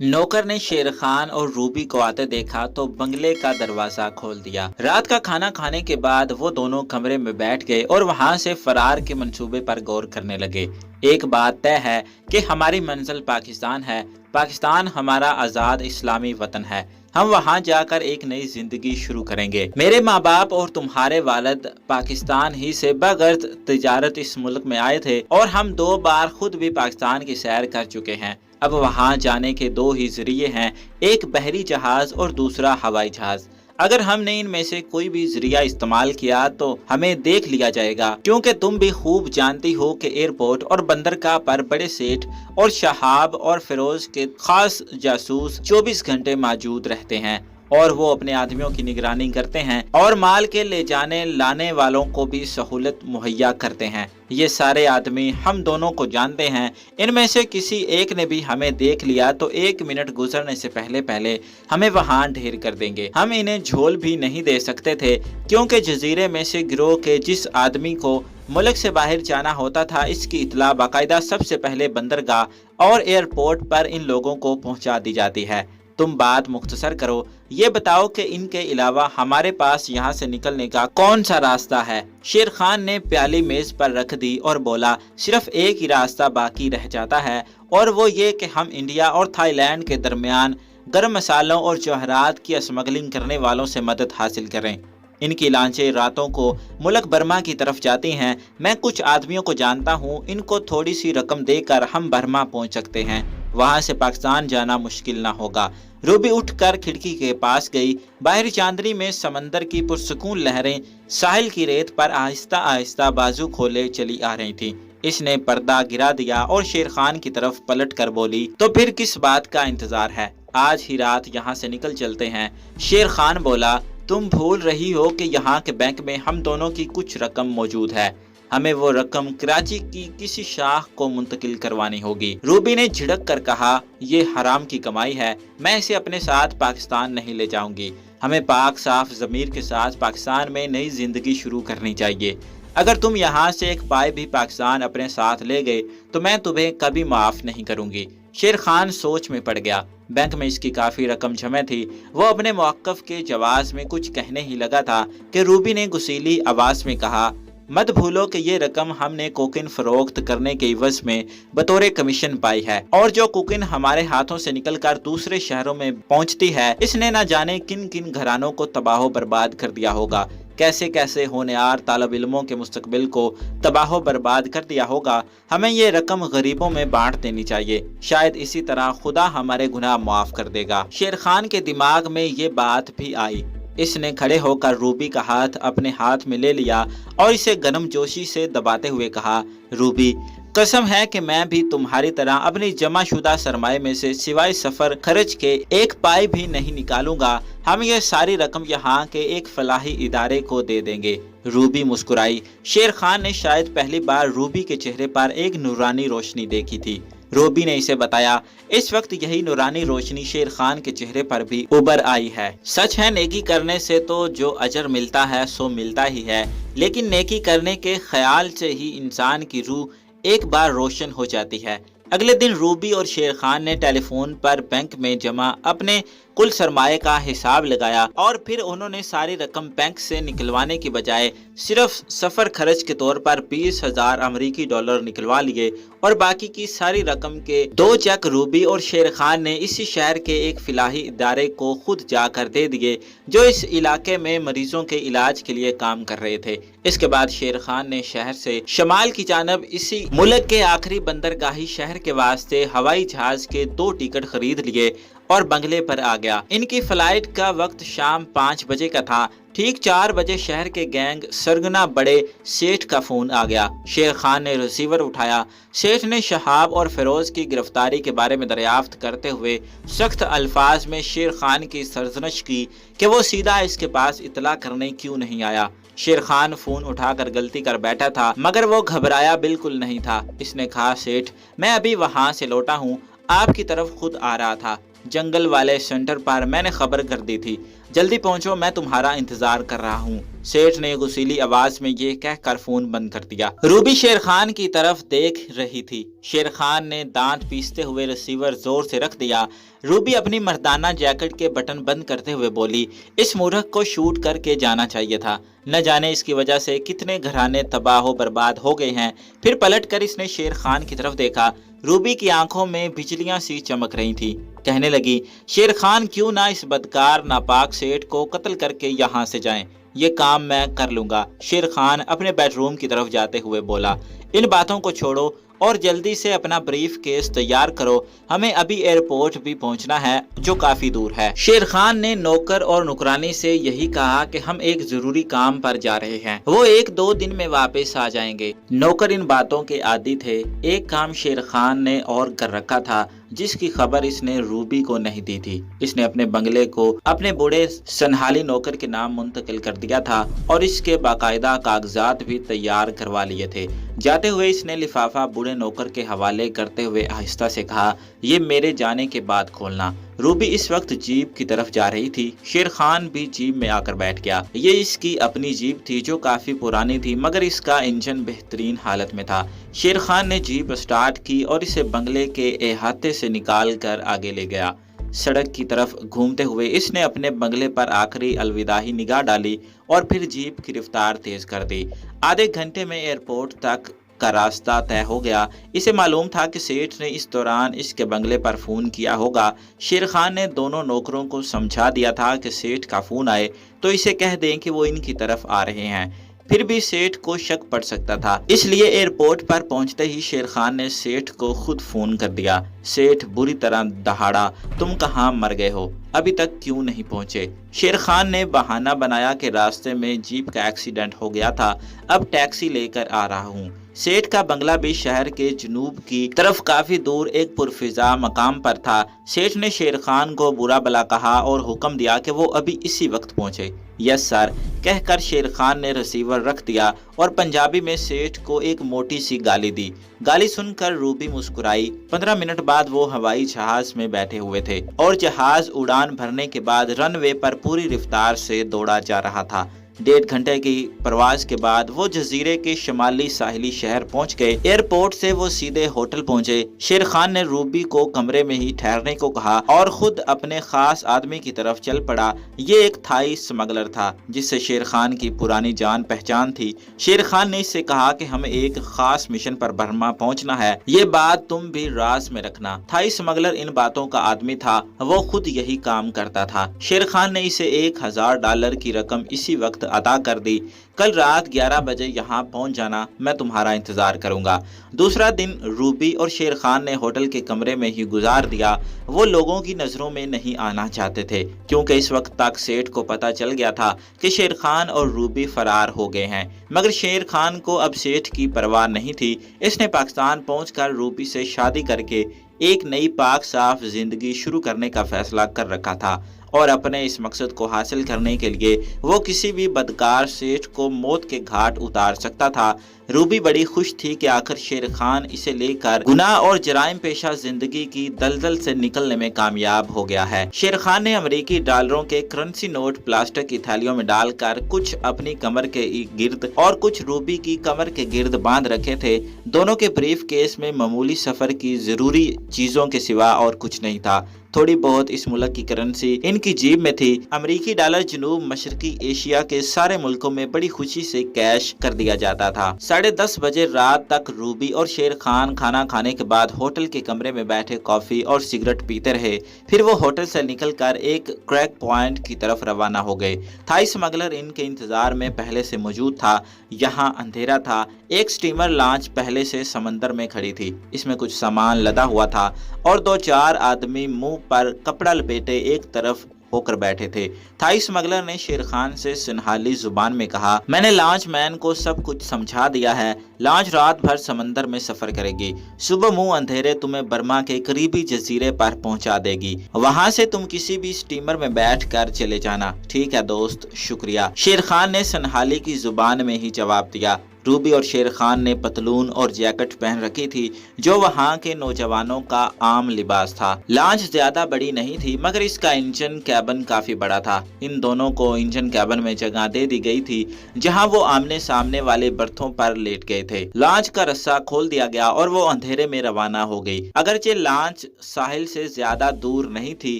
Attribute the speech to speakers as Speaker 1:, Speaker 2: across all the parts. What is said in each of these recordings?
Speaker 1: नौकर ने शेर खान और रूबी को आते देखा तो बंगले का दरवाजा खोल दिया। रात का खाना खाने के बाद वो दोनों कमरे में बैठ गए और वहां से फरार के मंसूबे पर गौर करने लगे। एक बात तय है कि हमारी मंजिल पाकिस्तान है। पाकिस्तान हमारा आजाद इस्लामी वतन है। हम वहां जाकर एक नई जिंदगी शुरू करेंगे। मेरे माँ बाप और तुम्हारे वालिद पाकिस्तान ही से बगैर तिजारत इस मुल्क में आए थे और हम 2 बार खुद भी पाकिस्तान की सैर कर चुके हैं। अब वहां जाने के 2 ही जरिए हैं, एक बहरी जहाज और दूसरा हवाई जहाज। अगर हमने इनमें से कोई भी जरिया इस्तेमाल किया तो हमें देख लिया जाएगा, क्योंकि तुम भी खूब जानती हो कि एयरपोर्ट और बंदरगाह पर बड़े सेठ और शहाब और फिरोज के खास जासूस 24 घंटे मौजूद रहते हैं और वो अपने आदमियों की निगरानी करते हैं और माल के ले जाने लाने वालों को भी सहूलत मुहैया करते हैं। ये सारे आदमी हम दोनों को जानते हैं। इनमें से किसी एक ने भी हमें देख लिया तो 1 मिनट गुजरने से पहले पहले हमें वहां ढेर कर देंगे। हम इन्हें झोल भी नहीं दे सकते थे, क्योंकि जजीरे में से गिरोह के जिस आदमी को मुल्क से बाहर जाना होता था, इसकी इतला बाकायदा सबसे पहले बंदरगाह और एयरपोर्ट पर इन लोगों को पहुंचा दी जाती है। तुम बात मुख्तसर करो, ये बताओ कि इनके अलावा हमारे पास यहाँ से निकलने का कौन सा रास्ता है। शेर खान ने प्याली मेज पर रख दी और बोला, सिर्फ एक ही रास्ता बाकी रह जाता है और वो ये कि हम इंडिया और थाईलैंड के दरमियान गर्म मसालों और जवाहरात की स्मगलिंग करने वालों से मदद हासिल करें। इनकी लांचें रातों को मुल्क बर्मा की तरफ जाती हैं। मैं कुछ आदमियों को जानता हूँ, इनको थोड़ी सी रकम देकर हम बर्मा पहुँच सकते हैं। वहाँ से पाकिस्तान जाना मुश्किल ना होगा। रूबी उठकर खिड़की के पास गई। बाहरी चांदनी में समंदर की पुरसुकून लहरें साहिल की रेत पर आहिस्ता आहिस्ता बाजू खोले चली आ रही थी। इसने पर्दा गिरा दिया और शेर खान की तरफ पलट कर बोली, तो फिर किस बात का इंतजार है? आज ही रात यहाँ से निकल चलते हैं। शेर खान बोला, तुम भूल रही हो कि यहाँ के बैंक में हम दोनों की कुछ रकम मौजूद है। हमें वो रकम कराची की किसी शाख को मुंतकिल करवानी होगी। रूबी ने झिड़क कर कहा, ये हराम की कमाई है, मैं इसे अपने साथ पाकिस्तान नहीं ले जाऊंगी। हमें पाक साफ ज़मीर के साथ पाकिस्तान में नई जिंदगी शुरू करनी चाहिए। अगर तुम यहाँ से एक पाए भी पाकिस्तान अपने साथ ले गए तो मैं तुम्हें कभी माफ़ नहीं करूंगी। शेर खान सोच में पड़ गया। बैंक में इसकी काफ़ी रकम जमा थी। वो अपने मौक़िफ़ के जवाज़ में कुछ कहने ही लगा था कि रूबी ने गुस्सीली आवाज़ में कहा, मत भूलो कि ये रकम हमने कोकिन फरोख्त करने के इवज़ में बतौर कमीशन पाई है और जो कोकिन हमारे हाथों से निकलकर दूसरे शहरों में पहुंचती है, इसने न जाने किन किन घरानों को तबाह बर्बाद कर दिया होगा। कैसे कैसे होनहार तालब इल्मों के मुस्तकबिल को तबाह बर्बाद कर दिया होगा। हमें ये रकम गरीबों में बांट देनी चाहिए। शायद इसी तरह खुदा हमारे गुनाह माफ़ कर देगा। शेर खान के दिमाग में ये बात भी आई। इसने खड़े होकर रूबी का हाथ अपने हाथ में ले लिया और इसे गर्मजोशी से दबाते हुए कहा, रूबी, कसम है कि मैं भी तुम्हारी तरह अपनी जमाशुदा सरमाए में से सिवाय सफर खर्च के एक पाई भी नहीं निकालूंगा। हम ये सारी रकम यहाँ के एक फलाही इदारे को दे देंगे। रूबी मुस्कुराई। शेर खान ने शायद पहली बार रूबी के चेहरे पर एक नूरानी रोशनी देखी थी। रूबी ने इसे बताया, इस वक्त यही नूरानी रोशनी शेर खान के चेहरे पर भी उबर आई है। सच है, नेकी करने से तो जो अजर मिलता है सो मिलता ही है, लेकिन नेकी करने के ख्याल से ही इंसान की रूह एक बार रोशन हो जाती है। अगले दिन रूबी और शेर खान ने टेलीफोन पर बैंक में जमा अपने कुल सरमाए का हिसाब लगाया और फिर उन्होंने सारी रकम बैंक से निकलवाने की बजाय सिर्फ सफर खर्च के तौर पर 20,000 अमेरिकी डॉलर निकलवा लिए और बाकी की सारी रकम के 2 चेक रूबी और शेर खान ने इसी शहर के एक फिलाही इदारे को खुद जाकर दे दिए, जो इस इलाके में मरीजों के इलाज के लिए काम कर रहे थे। इसके बाद शेर खान ने शहर से शमाल की जानब इसी मुल्क के आखिरी बंदरगाही शहर के वास्ते हवाई जहाज के 2 टिकट खरीद लिए और बंगले पर आ गया। इनकी फ्लाइट का वक्त शाम 5 बजे का था। ठीक 4 बजे शहर के गैंग सरगना बड़े सेठ का फोन आ गया। शेर खान ने रिसीवर उठाया। सेठ ने शहाब और फिरोज की गिरफ्तारी के बारे में दरियाफ्त करते हुए सख्त अल्फाज में शेर खान की सरजनश की कि वो सीधा इसके पास इतला करने क्यों नहीं आया। शेर खान फोन उठाकर गलती कर बैठा था, मगर वो घबराया बिल्कुल नहीं था। इसने कहा, सेठ, मैं अभी वहाँ से लौटा हूँ, आपकी तरफ खुद आ रहा था। जंगल वाले सेंटर पर मैंने खबर कर दी थी। जल्दी पहुंचो, मैं तुम्हारा इंतजार कर रहा हूँ। सेठ ने गुस्सीली आवाज में ये कहकर फोन बंद कर दिया। रूबी शेर खान की तरफ देख रही थी। शेर खान ने दांत पीसते हुए रिसीवर जोर से रख दिया। रूबी अपनी मर्दाना जैकेट के बटन बंद करते हुए बोली, इस मूर्ख को शूट करके जाना चाहिए था। न जाने इसकी वजह से कितने घराने तबाह बर्बाद हो गए हैं। फिर पलटकर इसने शेर खान की तरफ देखा। रूबी की आंखों में बिजलियां सी चमक रही थी। कहने लगी, शेर खान क्यों ना इस बदकार नापाक सेठ को कत्ल करके यहाँ से जाएं। ये काम मैं कर लूंगा। शेर खान अपने बेडरूम की तरफ जाते हुए बोला, इन बातों को छोड़ो और जल्दी से अपना ब्रीफ केस तैयार करो, हमें अभी एयरपोर्ट भी पहुंचना है जो काफी दूर है। शेर खान ने नौकर और नुकरानी से यही कहा कि हम एक जरूरी काम पर जा रहे हैं, वो 1-2 दिन में वापस आ जाएंगे। नौकर इन बातों के आदी थे। एक काम शेर खान ने और कर रखा था जिसकी खबर इसने रूबी को नहीं दी थी। इसने अपने बंगले को अपने बूढ़े सनहाली नौकर के नाम मुंतकिल कर दिया था और इसके बाकायदा कागजात भी तैयार करवा लिए थे। जाते हुए इसने लिफाफा बूढ़े नौकर के हवाले करते हुए आहिस्ता से कहा, ये मेरे जाने के बाद खोलना। रूबी इस वक्त जीप की तरफ जा रही थी। शेर खान भी जीप में आकर बैठ गया। ये इसकी अपनी जीप थी जो काफी पुरानी थी, मगर इसका इंजन बेहतरीन हालत में था। शेर खान ने जीप स्टार्ट की और इसे बंगले के अहाते से निकाल कर आगे ले गया। सड़क की तरफ घूमते हुए इसने अपने बंगले पर आखिरी अलविदाही निगाह डाली और फिर जीप की रफ्तार तेज कर दी। आधे घंटे में एयरपोर्ट तक का रास्ता तय हो गया। इसे मालूम था कि सेठ ने इस दौरान इसके बंगले पर फोन किया होगा। शेर खान ने दोनों नौकरों को समझा दिया था कि सेठ का फोन आए तो इसे कह दें कि वो इनकी तरफ आ रहे हैं। फिर भी सेठ को शक पड़ सकता था, इसलिए एयरपोर्ट पर पहुंचते ही शेर खान ने सेठ को खुद फोन कर दिया। सेठ बुरी तरह दहाड़ा, तुम कहाँ मर गए हो, अभी तक क्यों नहीं पहुंचे? शेर खान ने बहाना बनाया कि रास्ते में जीप का एक्सीडेंट हो गया था, अब टैक्सी लेकर आ रहा हूँ। सेठ का बंगला भी शहर के जनूब की तरफ काफी दूर एक पुरफिजा मकाम पर था। सेठ ने शेर खान को बुरा भला कहा और हुक्म दिया कि वो अभी इसी वक्त पहुंचे। यस सर कहकर शेर खान ने रिसीवर रख दिया और पंजाबी में सेठ को एक मोटी सी गाली दी। गाली सुनकर रूबी मुस्कुराई। 15 मिनट बाद वो हवाई जहाज में बैठे हुए थे और जहाज उड़ान भरने के बाद रनवे पर पूरी रफ्तार से दौड़ा जा रहा था। 1.5 घंटे की प्रवास के बाद वो जजीरे के शमाली साहिली शहर पहुंच गए। एयरपोर्ट से वो सीधे होटल पहुंचे। शेर खान ने रूबी को कमरे में ही ठहरने को कहा और खुद अपने खास आदमी की तरफ चल पड़ा। ये एक थाई स्मगलर था जिससे शेर खान की पुरानी जान पहचान थी। शेर खान ने इससे कहा कि हमें एक खास मिशन पर बर्मा पहुंचना है, ये बात तुम भी राज में रखना। थाई स्मगलर इन बातों का आदमी था, वो खुद यही काम करता था। शेर खान ने इसे $1000 की रकम इसी वक्त अदा कर दी। कल रात 11 बजे यहाँ पहुँच जाना, मैं तुम्हारा इंतजार करूंगा। दूसरा दिन रूबी और शेर खान ने होटल के कमरे में ही गुजार दिया। वो लोगों की नजरों में नहीं आना चाहते थे क्योंकि इस वक्त तक सेठ को पता चल गया था कि शेर खान और रूबी फरार हो गए हैं। मगर शेर खान को अब सेठ की परवाह नहीं थी। इसने पाकिस्तान पहुंचकर रूबी से शादी करके एक नई पाक साफ जिंदगी शुरू करने का फैसला कर रखा था और अपने इस मकसद को हासिल करने के लिए वो किसी भी बदकार सेठ को मौत के घाट उतार सकता था। रूबी बड़ी खुश थी कि आखिर शेर खान इसे लेकर गुनाह और जराइम पेशा जिंदगी की दलदल से निकलने में कामयाब हो गया है। शेर खान ने अमेरिकी डॉलरों के करेंसी नोट प्लास्टिक की थैलियों में डालकर कुछ अपनी कमर के गिर्द और कुछ रूबी की कमर के गिर्द बांध रखे थे। दोनों के ब्रीफ केस में मामूली सफर की जरूरी चीजों के सिवा और कुछ नहीं था। थोड़ी बहुत इस मुल्क की करेंसी इनकी जेब में थी। अमेरिकी डॉलर जनूब मशरकी एशिया के सारे मुल्कों में बड़ी खुशी से कैश कर दिया जाता था। 10:30 बजे रात तक रूबी और शेर खान खाना खाने के बाद होटल के कमरे में बैठे कॉफी और सिगरेट पीते रहे। फिर वो होटल से निकलकर एक क्रैक पॉइंट की तरफ रवाना हो गए। थाई स्मगलर इनके इंतजार में पहले से मौजूद था। यहाँ अंधेरा था। एक स्टीमर लॉन्च पहले से समंदर में खड़ी थी। इसमें कुछ सामान लदा हुआ था और 2-4 आदमी मुंह पर कपड़ा लपेटे एक तरफ होकर बैठे थे। थाई स्मगलर ने शेर खान से सिन्हाली जुबान में कहा, मैंने लॉन्च मैन को सब कुछ समझा दिया है। लॉन्च रात भर समंदर में सफर करेगी। सुबह मुंह अंधेरे तुम्हें बर्मा के करीबी जजीरे पर पहुंचा देगी। वहां से तुम किसी भी स्टीमर में बैठकर चले जाना। ठीक है दोस्त, शुक्रिया। शेर खान ने सिन्हाली की जुबान में ही जवाब दिया। روبی اور شیر خان نے پتلون اور جیکٹ پہن رکھی تھی جو وہاں کے نوجوانوں کا عام لباس تھا۔ لانچ زیادہ بڑی نہیں تھی مگر اس کا انجن کیبن کافی بڑا تھا۔ ان دونوں کو انجن کیبن میں جگہ دے دی گئی تھی جہاں وہ آمنے سامنے والے برتھوں پر لیٹ گئے تھے۔ لانچ کا رسہ کھول دیا گیا اور وہ اندھیرے میں روانہ ہو گئی۔ اگرچہ لانچ ساحل سے زیادہ دور نہیں تھی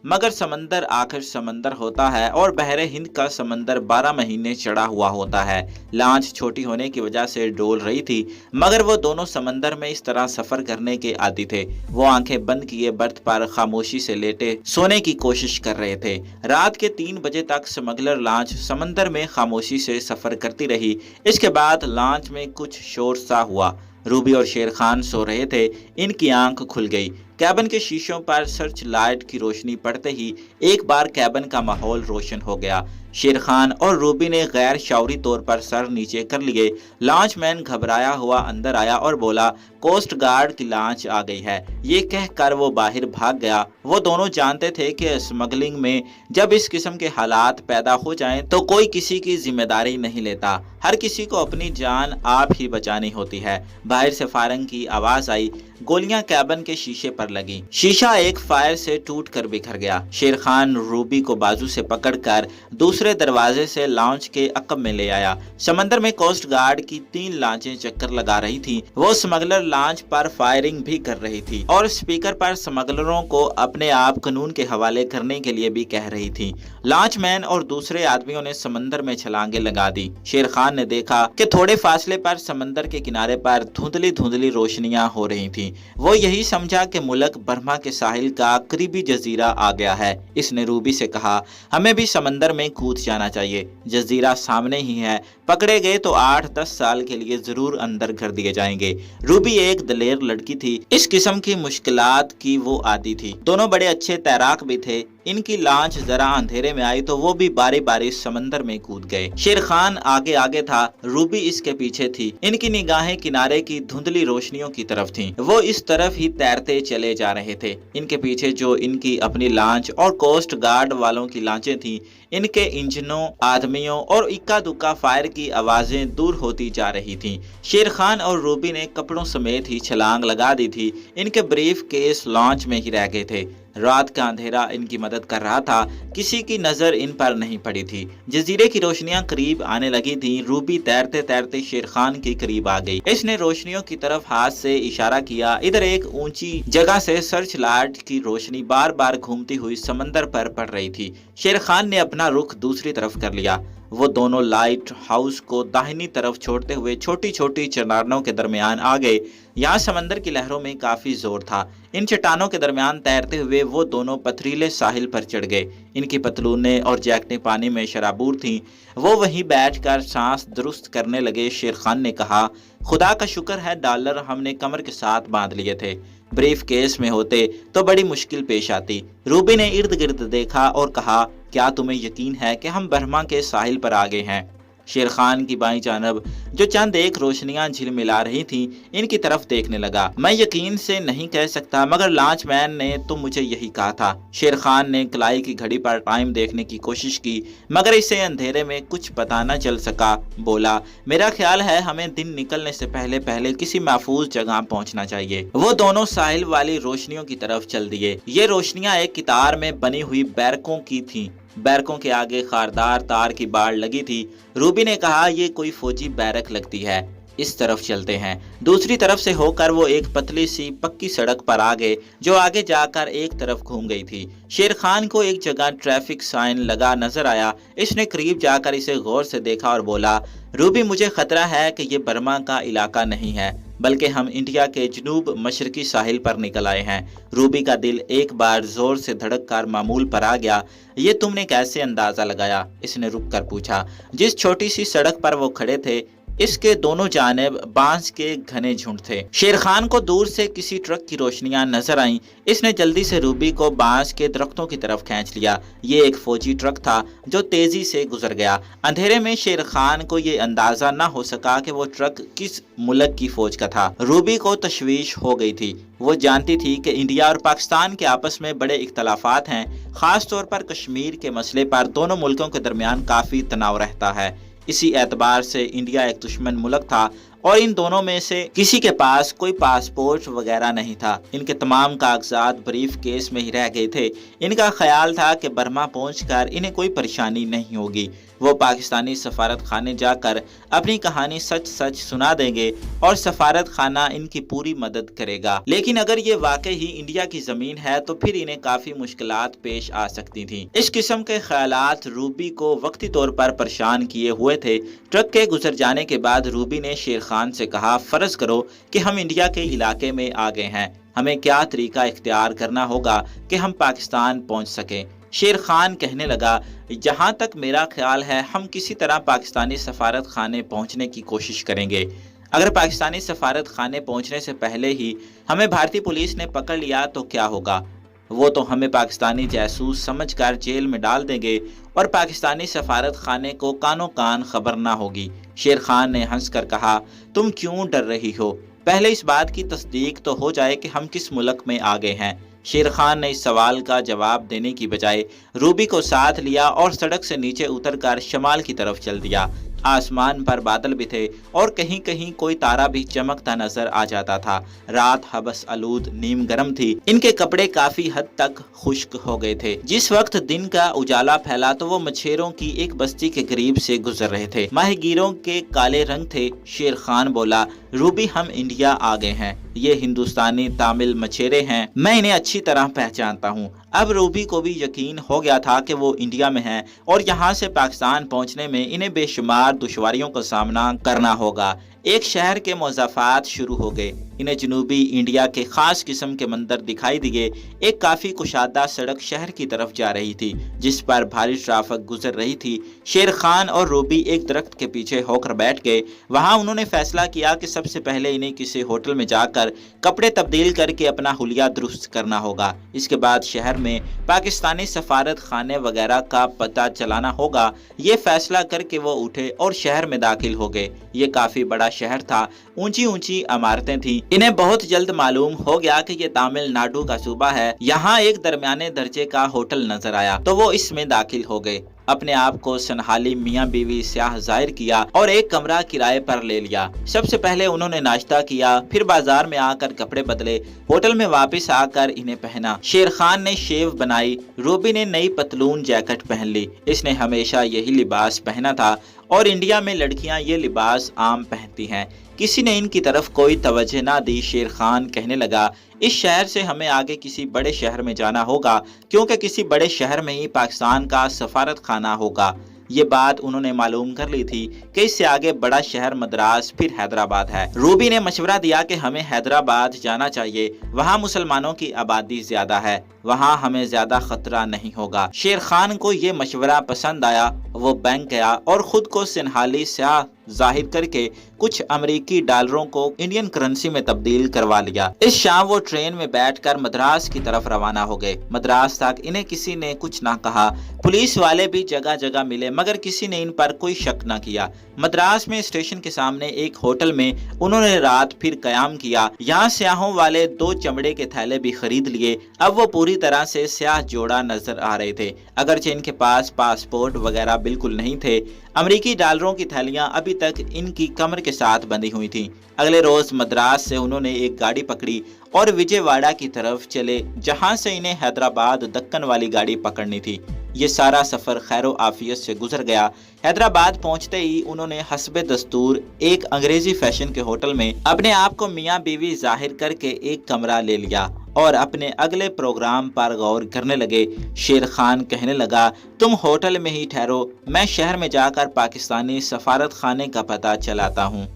Speaker 1: مگر سمندر آخر سمندر ہوتا ہے اور بحر ہند کا سمندر 12 مہینے چڑھا ہوا ہوتا ہے۔ لانچ چھوٹی ہونے کی وجہ سے ڈول رہی تھی مگر وہ دونوں سمندر میں اس طرح سفر کرنے کے عادی تھے۔ وہ آنکھیں بند کیے برت پر خاموشی سے لیٹے سونے کی کوشش کر رہے تھے۔ رات کے 3 بجے تک سمگلر لانچ سمندر میں خاموشی سے سفر کرتی رہی۔ اس کے بعد لانچ میں کچھ شور سا ہوا۔ روبی اور شیر خان سو رہے تھے۔ ان کی آنکھ کھل گئی۔ کیبن کے شیشوں پر سرچ لائٹ کی روشنی پڑتے ہی ایک بار کیبن کا ماحول روشن ہو گیا۔ شیر خان اور روبی نے غیر شعوری طور پر سر نیچے کر لیے۔ لانچ مین گھبرایا ہوا اندر آیا اور بولا، کوسٹ گارڈ کی لانچ آ گئی ہے۔ یہ کہہ کر وہ باہر بھاگ گیا۔ وہ دونوں جانتے تھے کہ اسمگلنگ میں جب اس قسم کے حالات پیدا ہو جائیں تو کوئی کسی کی ذمہ داری نہیں لیتا۔ ہر کسی کو اپنی جان آپ ہی بچانی ہوتی ہے۔ باہر سے فائرنگ کی آواز آئی۔ گولیاں کیبن کے شیشے پر لگی۔ شیشہ ایک فائر سے ٹوٹ کر بکھر گیا۔ شیر خان روبی کو بازو سے پکڑ کر دوسرے دروازے سے لانچ کے عقب میں لے آیا۔ سمندر میں کوسٹ گارڈ کی 3 لانچیں چکر لگا رہی تھیں۔ وہ اسمگلر لانچ پر فائرنگ بھی کر رہی تھی اور اسپیکر پر اسمگلروں کو اپنے آپ قانون کے حوالے کرنے کے لیے بھی کہہ رہی تھی۔ لانچ مین اور دوسرے آدمیوں نے سمندر میں چھلانگیں لگا دی۔ شیر خان نے دیکھا کہ تھوڑے فاصلے پر سمندر کے کنارے پر دھندلی دھندلی روشنیاں ہو رہی تھیں۔ وہ یہی سمجھا کہ ملک برما کے ساحل کا قریبی جزیرہ آ گیا ہے۔ اس نے روبی سے کہا، ہمیں بھی سمندر میں کود جانا چاہیے۔ جزیرہ سامنے ہی ہے۔ پکڑے گئے تو 8-10 سال کے لیے ضرور اندر کر دیے جائیں گے۔ روبی ایک دلیر لڑکی تھی۔ اس قسم کی مشکلات کی وہ عادی تھی۔ دونوں بڑے اچھے تیراک بھی تھے۔ ان کی لانچ ذرا اندھیرے میں آئی تو وہ بھی باری باری سمندر میں کود گئے۔ شیر خان آگے آگے تھا، روبی اس کے پیچھے تھی۔ ان کی نگاہیں کنارے کی دھندلی روشنیوں کی طرف تھیں۔ وہ اس طرف ہی تیرتے چلے جا رہے تھے۔ ان کے پیچھے جو ان کی اپنی لانچ اور کوسٹ گارڈ والوں کی لانچیں تھیں، ان کے انجنوں، آدمیوں اور اکا دکا فائر کی آوازیں دور ہوتی جا رہی تھیں۔ شیر خان اور روبی نے کپڑوں سمیت ہی چھلانگ لگا دی تھی۔ ان کے بریف کیس لانچ میں ہی رہ گئے تھے۔ رات کا اندھیرا ان کی مدد کر رہا تھا۔ کسی کی نظر ان پر نہیں پڑی تھی۔ جزیرے کی روشنیاں قریب آنے لگی تھیں۔ روبی تیرتے تیرتے شیر خان کے قریب آ گئی۔ اس نے روشنیوں کی طرف ہاتھ سے اشارہ کیا۔ ادھر ایک اونچی جگہ سے سرچ لائٹ کی روشنی بار بار گھومتی ہوئی سمندر پر پڑ رہی تھی۔ شیر خان نے اپنا رخ دوسری طرف کر لیا۔ وہ دونوں لائٹ ہاؤس کو داہنی طرف چھوڑتے ہوئے چھوٹی چھوٹی چٹانوں کے درمیان آ گئے۔ یہاں سمندر کی لہروں میں کافی زور تھا۔ ان چٹانوں کے درمیان تیرتے ہوئے وہ دونوں پتھریلے ساحل پر چڑھ گئے۔ ان کی پتلونیں اور جیکٹیں پانی میں شرابور تھیں۔ وہ وہیں بیٹھ کر سانس درست کرنے لگے۔ شیر خان نے کہا، خدا کا شکر ہے ڈالر ہم نے کمر کے ساتھ باندھ لیے تھے۔ بریف کیس میں ہوتے تو بڑی مشکل پیش آتی۔ روبی نے ارد گرد دیکھا اور کہا، کیا تمہیں یقین ہے کہ ہم برما کے ساحل پر آ گئے ہیں؟ شیر خان کی بائیں جانب جو چند ایک روشنیاں جھلملا رہی تھیں ان کی طرف دیکھنے لگا۔ میں یقین سے نہیں کہہ سکتا مگر لانچ مین نے تو مجھے یہی کہا تھا۔ شیر خان نے کلائی کی گھڑی پر ٹائم دیکھنے کی کوشش کی مگر اسے اندھیرے میں کچھ پتہ نہ چل سکا۔ بولا، میرا خیال ہے ہمیں دن نکلنے سے پہلے کسی محفوظ جگہ پہنچنا چاہیے۔ وہ دونوں ساحل والی روشنیوں کی طرف چل دیے۔ یہ روشنیاں ایک قطار میں بنی ہوئی بیرکوں کی تھیں۔ بیرکوں کے آگے خاردار تار کی باڑ لگی تھی۔ روبی نے کہا، یہ کوئی فوجی بیرک لگتی ہے، اس طرف چلتے ہیں۔ دوسری طرف سے ہو کر وہ ایک پتلی سی پکی سڑک پر آگے جو آگے جا کر ایک طرف گھوم گئی تھی۔ شیر خان کو ایک جگہ ٹریفک سائن لگا نظر آیا۔ اس نے قریب جا کر اسے غور سے دیکھا اور بولا، روبی مجھے خطرہ ہے کہ یہ برما کا علاقہ نہیں ہے بلکہ ہم انڈیا کے جنوب مشرقی ساحل پر نکل آئے ہیں۔ روبی کا دل ایک بار زور سے دھڑک کر معمول پر آ گیا۔ یہ تم نے کیسے اندازہ لگایا؟ اس نے رک کر پوچھا۔ جس چھوٹی سی سڑک پر وہ کھڑے تھے اس کے دونوں جانب بانس کے گھنے جھنڈ تھے۔ شیر خان کو دور سے کسی ٹرک کی روشنیاں نظر آئیں۔ اس نے جلدی سے روبی کو بانس کے درختوں کی طرف کھینچ لیا۔ یہ ایک فوجی ٹرک تھا جو تیزی سے گزر گیا۔ اندھیرے میں شیر خان کو یہ اندازہ نہ ہو سکا کہ وہ ٹرک کس ملک کی فوج کا تھا۔ روبی کو تشویش ہو گئی تھی۔ وہ جانتی تھی کہ انڈیا اور پاکستان کے آپس میں بڑے اختلافات ہیں، خاص طور پر کشمیر کے مسئلے پر دونوں ملکوں کے درمیان کافی تناؤ رہتا ہے۔ इसी एतबार से इंडिया एक दुश्मन मुल्क था और इन दोनों में से किसी के पास कोई पासपोर्ट वगैरह नहीं था। इनके तमाम कागजात ब्रीफ केस में ही रह गए थे। इनका ख्याल था कि बर्मा पहुंचकर इन्हें कोई परेशानी नहीं होगी। वो पाकिस्तानी सफारत खाने जाकर अपनी कहानी सच सच सुना देंगे और सफारत खाना इनकी पूरी मदद करेगा। लेकिन अगर ये वाकई ही इंडिया की जमीन है तो फिर इन्हें काफी मुश्किलात पेश आ सकती थी। इस किस्म के ख्यालात रूबी को वक्ती तौर पर परेशान किए हुए थे। ट्रक के गुजर जाने के बाद रूबी ने शेर खान से कहा, फर्ज करो कि हम इंडिया के इलाके में आ गए हैं, हमें क्या तरीका इख्तियार करना होगा कि हम पाकिस्तान पहुंच सकें। शेर खान कहने लगा, जहां तक मेरा ख्याल है हम किसी तरह पाकिस्तानी सफारत खाने पहुंचने की कोशिश करेंगे। अगर पाकिस्तानी सफारत खाने पहुंचने से पहले ही हमें भारतीय पुलिस ने पकड़ लिया तो क्या होगा? वो तो हमें पाकिस्तानी जासूस समझकर जेल में डाल देंगे और पाकिस्तानी सफारत खाने को कानो कान खबर ना होगी। शेर खान ने हंसकर कहा, तुम क्यों डर रही हो? पहले इस बात की तस्दीक तो हो जाए कि हम किस मुल्क में आ गए हैं। शेर खान ने इस सवाल का जवाब देने की बजाय रूबी को साथ लिया और सड़क से नीचे उतरकर शमाल की तरफ चल दिया। आसमान पर बादल भी थे और कहीं कहीं कोई तारा भी चमकता नजर आ जाता था। रात हबस आलूद नीम गर्म थी। इनके कपड़े काफी हद तक खुश्क हो गए थे। जिस वक्त दिन का उजाला फैला तो वो मछेरों की एक बस्ती के करीब से गुजर रहे थे। माहीगीरों के काले रंग थे। शेर खान बोला, रूबी हम इंडिया आ गए हैं। ये हिंदुस्तानी तामिल मछेरे हैं, मैं इन्हें अच्छी तरह पहचानता हूँ। अब रूबी को भी यकीन हो गया था कि वो इंडिया में हैं और यहाँ से पाकिस्तान पहुँचने में इन्हें बेशुमार दुश्वारियों का सामना करना होगा। एक शहर के मुज़ाफ़ात शुरू हो गए। इन्हें जनूबी इंडिया के खास किस्म के मंदिर दिखाई दिए। एक काफ़ी कुशादा सड़क शहर की तरफ जा रही थी जिस पर भारी ट्रैफिक गुजर रही थी। शेर खान और रूबी एक दरख्त के पीछे होकर बैठ गए। वहाँ उन्होंने फैसला किया कि सबसे पहले इन्हें किसी होटल में जाकर कपड़े तब्दील करके अपना हुलिया दुरुस्त करना होगा। इसके बाद शहर में पाकिस्तानी सफारत खाने वगैरह का पता चलाना होगा। ये फैसला करके वो उठे और शहर में दाखिल हो गए। ये काफ़ी बड़ा शहर था, ऊंची ऊंची इमारतें थीं। इन्हें बहुत जल्द मालूम हो गया कि ये तमिलनाडु का सूबा है। यहाँ एक दरमियाने दर्जे का होटल नजर आया तो वो इसमें दाखिल हो गए। अपने आप को सनहाली मियाँ बीवी स्याह जाहिर किया और एक कमरा किराए पर ले लिया। सबसे पहले उन्होंने नाश्ता किया, फिर बाजार में आकर कपड़े बदले, होटल में वापस आकर इन्हें पहना। शेर खान ने शेव बनाई, रूबी ने नई पतलून जैकेट पहन ली। इसने हमेशा यही लिबास पहना था और इंडिया में लड़कियां ये लिबास आम पहनती हैं। किसी ने इनकी तरफ कोई तवज्जो ना दी। शेर खान कहने लगा, इस शहर से हमें आगे किसी बड़े शहर में जाना होगा क्योंकि किसी बड़े शहर में ही पाकिस्तान का सफारत खाना होगा। ये बात उन्होंने मालूम कर ली थी कि इससे आगे बड़ा शहर मद्रास फिर हैदराबाद है। रूबी ने मशवरा दिया कि हमें हैदराबाद जाना चाहिए, वहाँ मुसलमानों की आबादी ज्यादा है, वहाँ हमें ज्यादा खतरा नहीं होगा। शेर खान को ये मशवरा पसंद आया। वो बैंक गया और खुद को सिनहाली स्याह जाहिर करके कुछ अमेरिकी डॉलरों को इंडियन करेंसी में तब्दील करवा लिया। इस शाम वो ट्रेन में बैठकर मद्रास की तरफ रवाना हो गए। मद्रास तक इन्हें किसी ने कुछ ना कहा। पुलिस वाले भी जगह जगह मिले मगर किसी ने इन पर कोई शक न किया। मद्रास में स्टेशन के सामने एक होटल में उन्होंने रात फिर कयाम किया। यहाँ स्याहों वाले 2 चमड़े के थैले भी खरीद लिए। अब वो पूरी तरह से स्याह जोड़ा नजर आ रहे थे, अगरचे इनके पास पासपोर्ट वगैरह बिल्कुल नहीं थे। अमेरिकी डॉलरों की थैलियां अभी तक इनकी कमर के साथ बंधी हुई थीं। अगले रोज मद्रास से उन्होंने एक गाड़ी पकड़ी और विजयवाड़ा की तरफ चले जहां से इन्हें हैदराबाद दक्कन वाली गाड़ी पकड़नी थी। ये सारा सफर खैरो आफियत से गुजर गया। हैदराबाद पहुंचते ही उन्होंने हस्बे दस्तूर एक अंग्रेजी फैशन के होटल में अपने आप को मियाँ बीवी जाहिर करके एक कमरा ले लिया और अपने अगले प्रोग्राम पर गौर करने लगे। शेर खान कहने लगा, तुम होटल में ही ठहरो, मैं शहर में जाकर पाकिस्तानी सफारत खाने का पता चलाता हूँ।